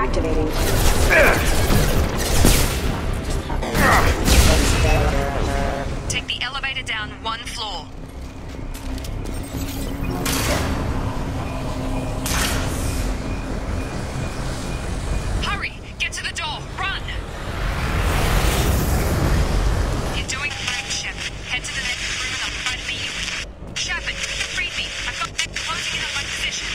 activating. Take the elevator down 1 floor. Hurry! Get to the door! Run! You're doing great, Shep. Head to the next room and I'll try to meet you. Shepard, read me. I've got them closing in on my position.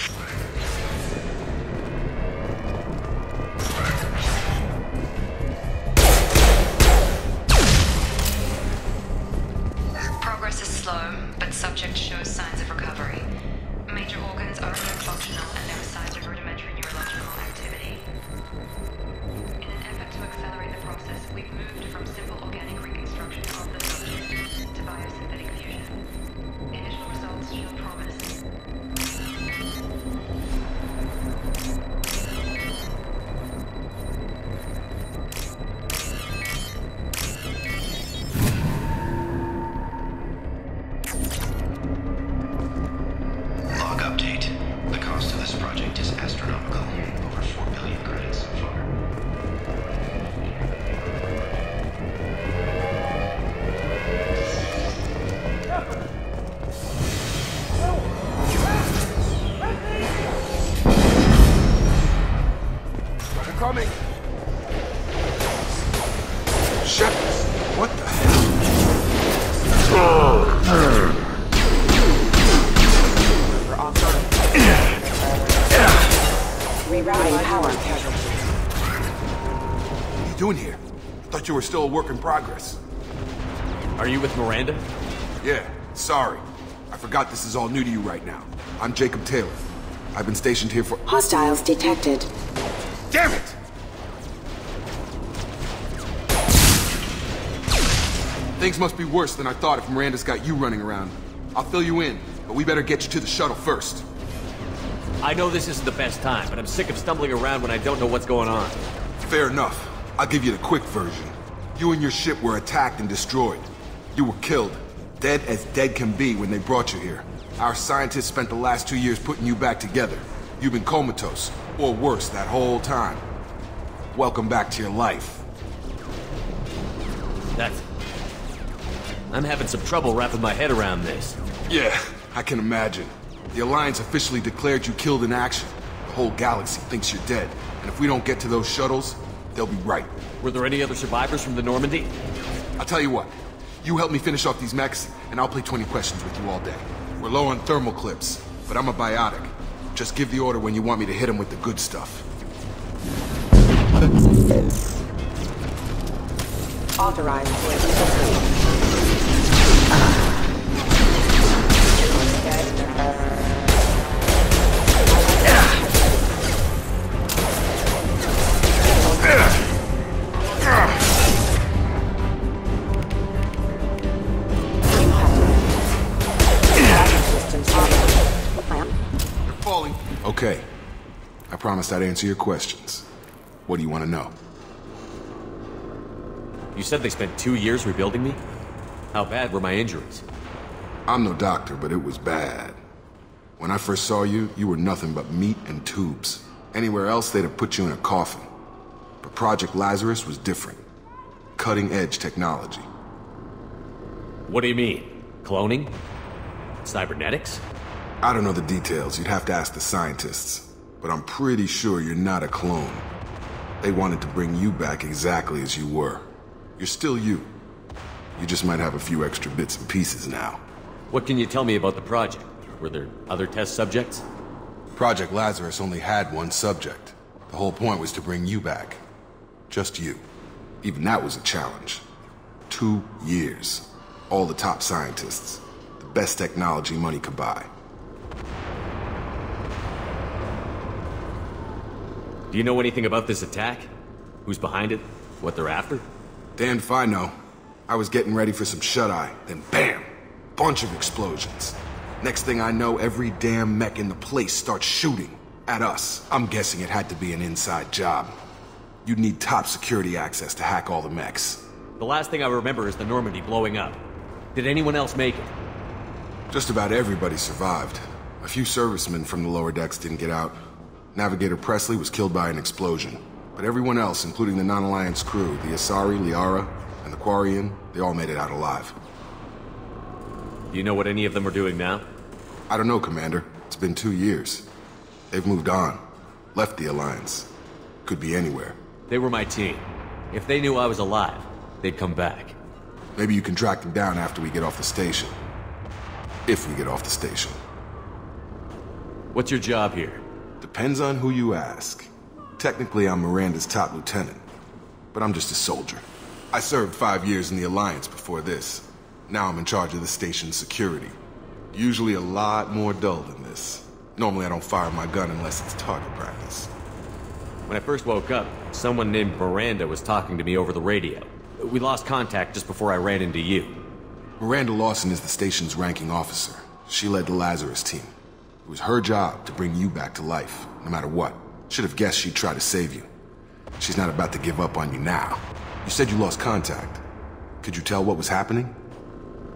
Progress is slow, but subject shows signs of recovery. Major organs are functional and there are signs of rudimentary neurological activity. In an effort to accelerate the process, we've moved from simple organic reconstruction of the subject to biosynthetic fusion. Initial results show promise. Log update. The cost of this project is astronomical. Over 4 billion credits so far. They're coming! Shep! What the hell? Rerouting power. What are you doing here? I thought you were still a work in progress. Are you with Miranda? Yeah, sorry. I forgot this is all new to you right now. I'm Jacob Taylor. I've been stationed here for— Hostiles detected. Damn it! Things must be worse than I thought if Miranda's got you running around. I'll fill you in, but we better get you to the shuttle first. I know this isn't the best time, but I'm sick of stumbling around when I don't know what's going on. Fair enough. I'll give you the quick version. You and your ship were attacked and destroyed. You were killed. Dead as dead can be when they brought you here. Our scientists spent the last 2 years putting you back together. You've been comatose, or worse, that whole time. Welcome back to your life. I'm having some trouble wrapping my head around this. Yeah, I can imagine. The Alliance officially declared you killed in action. The whole galaxy thinks you're dead. And if we don't get to those shuttles, they'll be right. Were there any other survivors from the Normandy? I'll tell you what. You help me finish off these mechs, and I'll play 20 questions with you all day. We're low on thermal clips, but I'm a biotic. Just give the order when you want me to hit them with the good stuff. Authorized. Okay. I promised I'd answer your questions. What do you want to know? You said they spent 2 years rebuilding me? How bad were my injuries? I'm no doctor, but it was bad. When I first saw you, you were nothing but meat and tubes. Anywhere else, they'd have put you in a coffin. But Project Lazarus was different. Cutting-edge technology. What do you mean? Cloning? Cybernetics? I don't know the details. You'd have to ask the scientists. But I'm pretty sure you're not a clone. They wanted to bring you back exactly as you were. You're still you. You just might have a few extra bits and pieces now. What can you tell me about the project? Were there other test subjects? Project Lazarus only had one subject. The whole point was to bring you back. Just you. Even that was a challenge. 2 years. All the top scientists. The best technology money could buy. Do you know anything about this attack? Who's behind it? What they're after? Damned if I know. I was getting ready for some shut-eye, then bam! Bunch of explosions. Next thing I know, every damn mech in the place starts shooting. At us. I'm guessing it had to be an inside job. You'd need top security access to hack all the mechs. The last thing I remember is the Normandy blowing up. Did anyone else make it? Just about everybody survived. A few servicemen from the lower decks didn't get out. Navigator Presley was killed by an explosion. But everyone else, including the non-Alliance crew, the Asari, Liara, and the Quarian, they all made it out alive. Do you know what any of them are doing now? I don't know, Commander. It's been 2 years. They've moved on. Left the Alliance. Could be anywhere. They were my team. If they knew I was alive, they'd come back. Maybe you can track them down after we get off the station. If we get off the station. What's your job here? Depends on who you ask. Technically, I'm Miranda's top lieutenant. But I'm just a soldier. I served 5 years in the Alliance before this. Now I'm in charge of the station's security. Usually a lot more dull than this. Normally I don't fire my gun unless it's target practice. When I first woke up, someone named Miranda was talking to me over the radio. We lost contact just before I ran into you. Miranda Lawson is the station's ranking officer. She led the Lazarus team. It was her job to bring you back to life, no matter what. Should have guessed she'd try to save you. She's not about to give up on you now. You said you lost contact. Could you tell what was happening?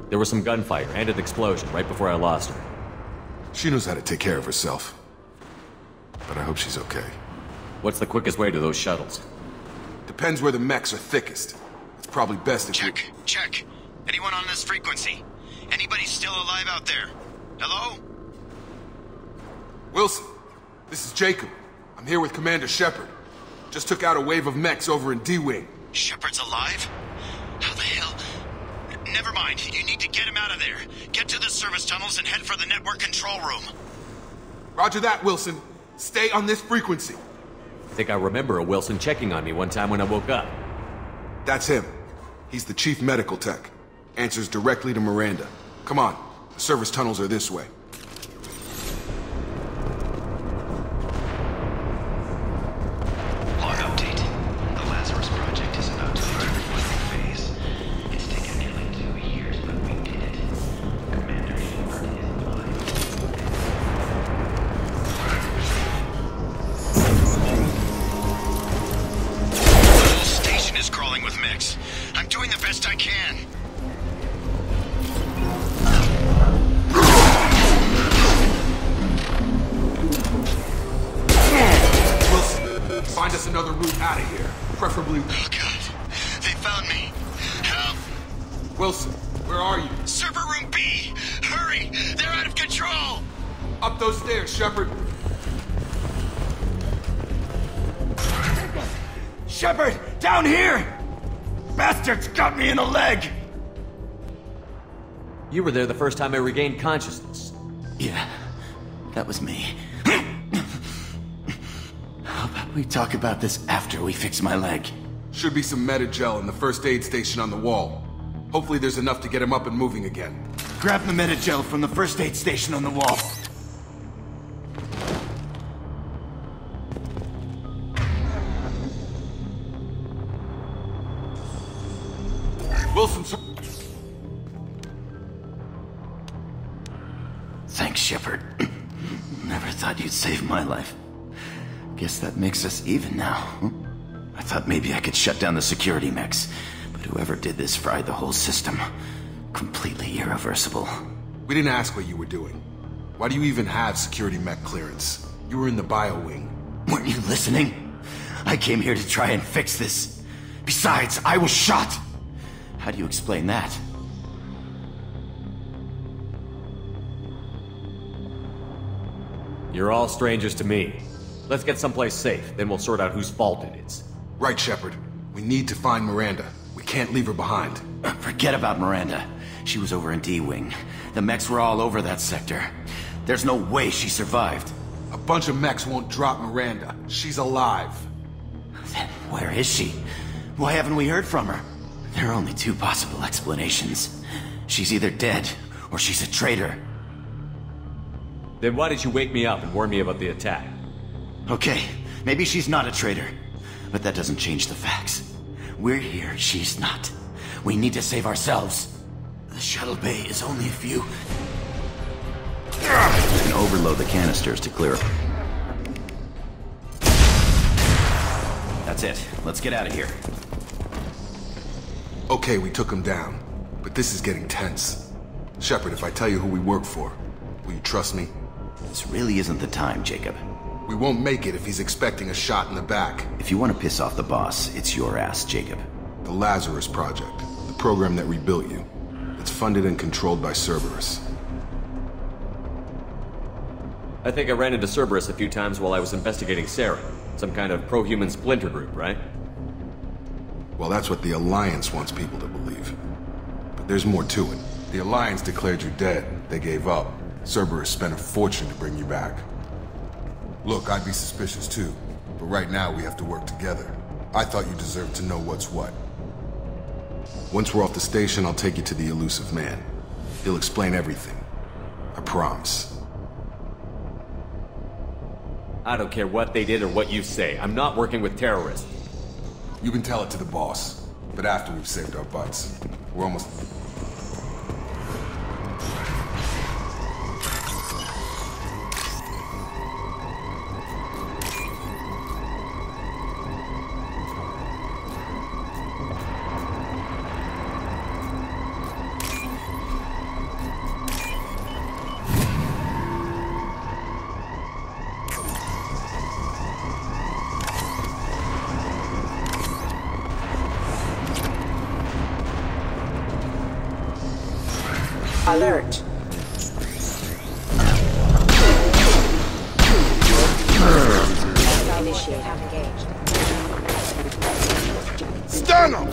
There was some gunfire and an explosion right before I lost her. She knows how to take care of herself. But I hope she's okay. What's the quickest way to those shuttles? Depends where the mechs are thickest. It's probably best if Check, check. Anyone on this frequency? Anybody still alive out there? Hello? Wilson, this is Jacob. I'm here with Commander Shepard. Just took out a wave of mechs over in D-Wing. Shepard's alive? How the hell? Never mind. You need to get him out of there. Get to the service tunnels and head for the network control room. Roger that, Wilson. Stay on this frequency. I think I remember a Wilson checking on me one time when I woke up. That's him. He's the chief medical tech. Answers directly to Miranda. Come on. The service tunnels are this way. Log update. The Lazarus project is about to enter the final phase. It's taken nearly 2 years, but we did it. Commander Shepard is alive. The whole station is crawling with mechs. I'm doing the best I can. Wilson, find us another route out of here. Preferably... Oh, God. They found me. Help! Wilson, where are you? Server room B! Hurry! They're out of control! Up those stairs, Shepard. Shepard! Down here! Bastards got me in the leg! You were there the first time I regained consciousness. Yeah, that was me. How about we talk about this after we fix my leg? Should be some Metagel in the first aid station on the wall. Hopefully there's enough to get him up and moving again. Grab the Metagel from the first aid station on the wall. Wilson, sir. Thanks, Shepard. Never thought you'd save my life. Guess that makes us even now. I thought maybe I could shut down the security mechs, but whoever did this fried the whole system. Completely irreversible. We didn't ask what you were doing. Why do you even have security mech clearance? You were in the bio wing. Weren't you listening? I came here to try and fix this. Besides, I was shot! How do you explain that? You're all strangers to me. Let's get someplace safe, then we'll sort out whose fault it is. Right, Shepard. We need to find Miranda. We can't leave her behind. Forget about Miranda. She was over in D-Wing. The mechs were all over that sector. There's no way she survived. A bunch of mechs won't drop Miranda. She's alive. Then where is she? Why haven't we heard from her? There are only two possible explanations. She's either dead, or she's a traitor. Then why did you wake me up and warn me about the attack? Okay, maybe she's not a traitor. But that doesn't change the facts. We're here, she's not. We need to save ourselves. The shuttle bay is only a few... And overload the canisters to clear it. That's it. Let's get out of here. Okay, we took him down. But this is getting tense. Shepard, if I tell you who we work for, will you trust me? This really isn't the time, Jacob. We won't make it if he's expecting a shot in the back. If you want to piss off the boss, it's your ass, Jacob. The Lazarus Project, the program that rebuilt you. It's funded and controlled by Cerberus. I think I ran into Cerberus a few times while I was investigating Sarah. Some kind of pro-human splinter group, right? Well, that's what the Alliance wants people to believe. But there's more to it. The Alliance declared you dead. They gave up. Cerberus spent a fortune to bring you back. Look, I'd be suspicious too. But right now we have to work together. I thought you deserved to know what's what. Once we're off the station, I'll take you to the elusive man. He'll explain everything. I promise. I don't care what they did or what you say. I'm not working with terrorists. You can tell it to the boss. But after we've saved our butts. We're almost... Alert. Initiate engaged. Stun him!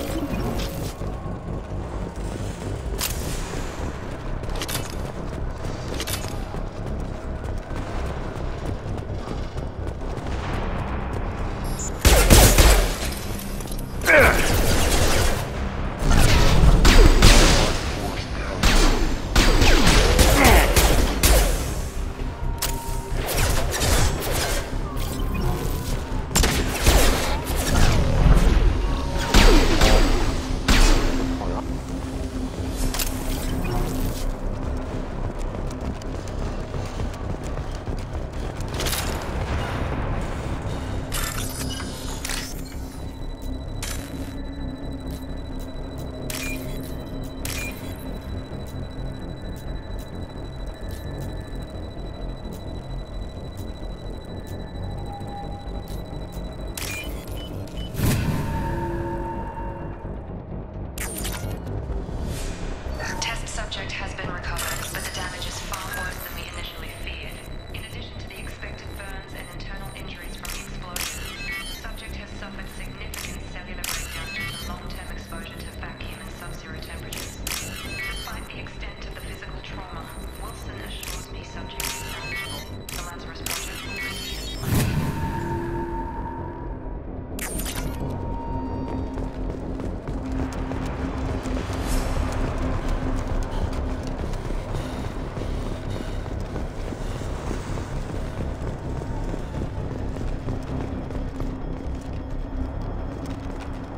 Subject has been recovered, but the damage is far worse than we initially feared. In addition to the expected burns and internal injuries from the explosion, the subject has suffered significant cellular breakdown due to long-term exposure to vacuum and sub-zero temperatures. Despite the extent of the physical trauma, Wilson assures me subject is eligible. The Lazarus Project will proceed as planned.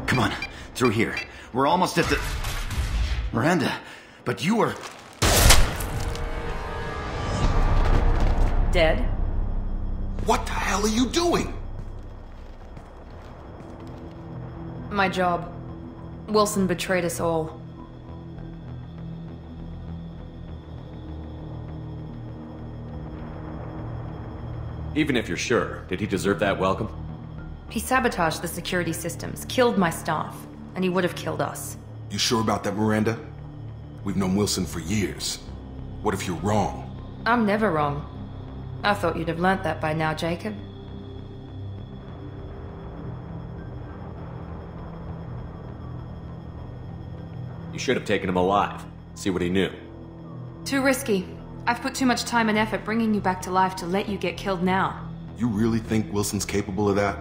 Come on, through here. We're almost at the... Miranda, but you were... Dead? What the hell are you doing? My job. Wilson betrayed us all. Even if you're sure, did he deserve that welcome? He sabotaged the security systems, killed my staff, and he would have killed us. You sure about that, Miranda? We've known Wilson for years. What if you're wrong? I'm never wrong. I thought you'd have learnt that by now, Jacob. You should have taken him alive. See what he knew. Too risky. I've put too much time and effort bringing you back to life to let you get killed now. You really think Wilson's capable of that?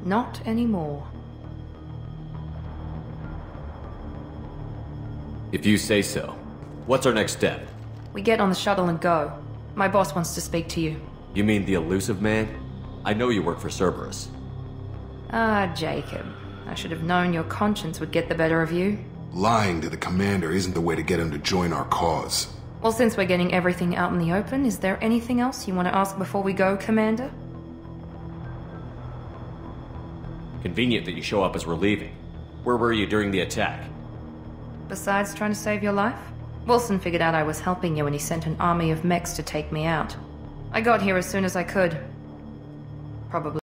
Not anymore. If you say so. What's our next step? We get on the shuttle and go. My boss wants to speak to you. You mean the elusive man? I know you work for Cerberus. Ah, Jacob. I should have known your conscience would get the better of you. Lying to the commander isn't the way to get him to join our cause. Well, since we're getting everything out in the open, is there anything else you want to ask before we go, Commander? Convenient that you show up as we're leaving. Where were you during the attack? Besides trying to save your life? Wilson figured out I was helping you when he sent an army of mechs to take me out. I got here as soon as I could. Probably.